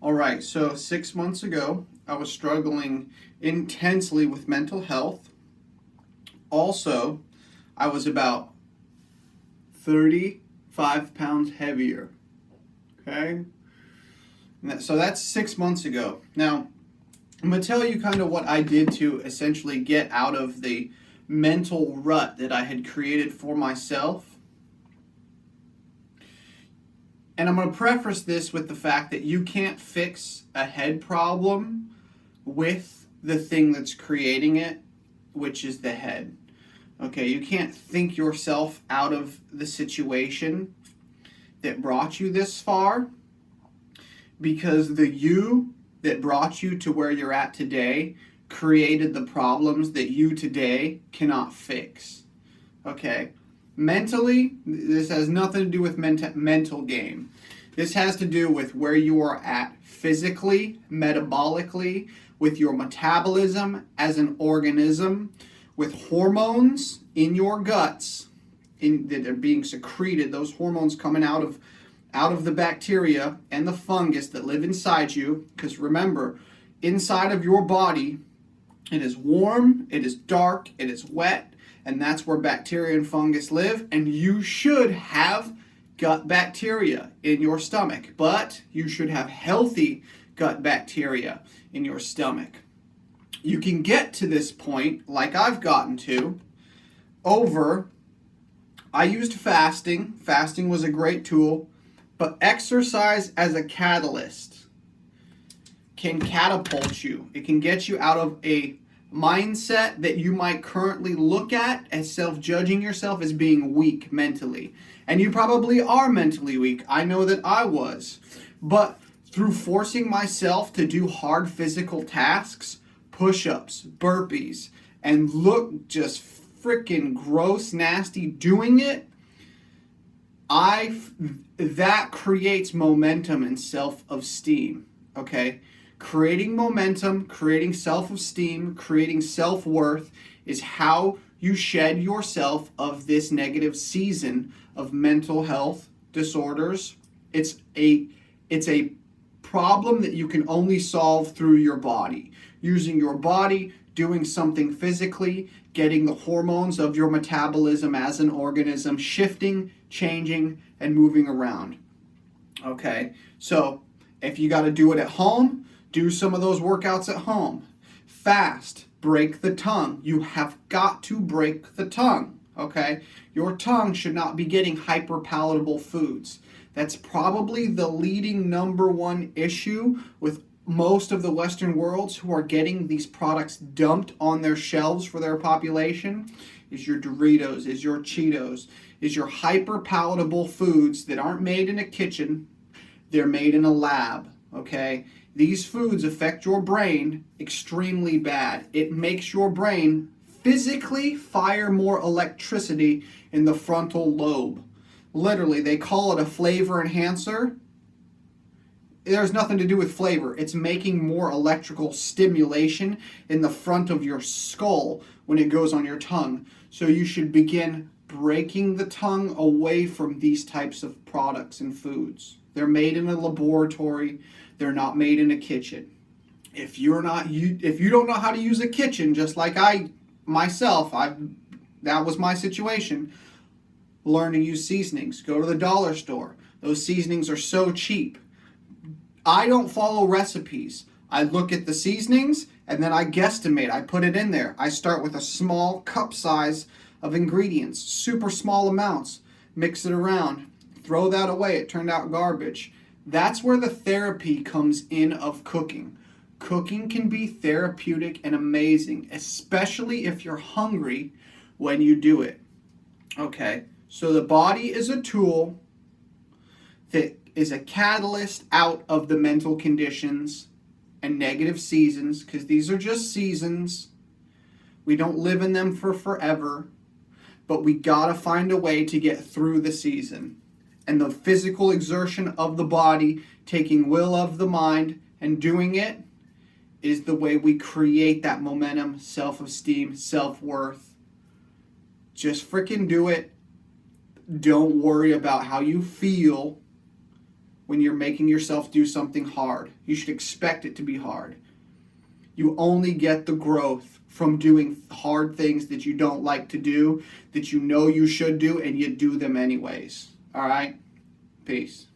All right, so 6 months ago, I was struggling intensely with mental health. Also, I was about 35 pounds heavier. Okay? So that's 6 months ago. Now, I'm going to tell you kind of what I did to essentially get out of the mental rut that I had created for myself. And I'm going to preface this with the fact that you can't fix a head problem with the thing that's creating it, which is the head. Okay, you can't think yourself out of the situation that brought you this far, because the you that brought you to where you're at today created the problems that you today cannot fix. Okay? Mentally, this has nothing to do with mental game. This has to do with where you are at physically, metabolically, with your metabolism as an organism, with hormones in your guts that are being secreted, those hormones coming out of the bacteria and the fungus that live inside you. Because remember, inside of your body, it is warm, it is dark, it is wet, and that's where bacteria and fungus live. And you should have gut bacteria in your stomach, but you should have healthy gut bacteria in your stomach. You can get to this point, like I've gotten to, I used fasting. Fasting was a great tool, but exercise as a catalyst can catapult you. It can get you out of a mindset that you might currently look at as self-judging yourself as being weak mentally. And you probably are mentally weak. I know that I was. But through forcing myself to do hard physical tasks, push-ups, burpees, and look just freaking gross, nasty doing it, that creates momentum and self-esteem, okay? Creating momentum, creating self-esteem, creating self-worth is how you shed yourself of this negative season of mental health disorders. It's a problem that you can only solve through your body. Using your body, doing something physically, getting the hormones of your metabolism as an organism shifting, changing, and moving around. Okay, so if you got to do it at home, do some of those workouts at home. Fast, break the tongue. You have got to break the tongue, okay? Your tongue should not be getting hyperpalatable foods. That's probably the leading number one issue with most of the Western worlds who are getting these products dumped on their shelves for their population, is your Doritos, is your Cheetos, is your hyperpalatable foods that aren't made in a kitchen, they're made in a lab, okay? These foods affect your brain extremely bad. It makes your brain physically fire more electricity in the frontal lobe. Literally, they call it a flavor enhancer. There's nothing to do with flavor. It's making more electrical stimulation in the front of your skull when it goes on your tongue. So you should begin breaking the tongue away from these types of products and foods. They're made in a laboratory. They're not made in a kitchen. If you don't know how to use a kitchen, just like that was my situation. Learn to use seasonings. Go to the dollar store. Those seasonings are so cheap. I don't follow recipes. I look at the seasonings and then I guesstimate. I put it in there. I start with a small cup size of ingredients, super small amounts. Mix it around. Throw that away. It turned out garbage. That's where the therapy comes in of cooking. Cooking can be therapeutic and amazing, especially if you're hungry when you do it. Okay, so the body is a tool that is a catalyst out of the mental conditions and negative seasons, because these are just seasons. We don't live in them for forever, but we gotta find a way to get through the season. And the physical exertion of the body, taking will of the mind and doing it, is the way we create that momentum, self-esteem, self-worth. Just freaking do it. Don't worry about how you feel. when you're making yourself do something hard. You should expect it to be hard. You only get the growth from doing hard things that you don't like to do, that you know you should do, and you do them anyways. All right? Peace.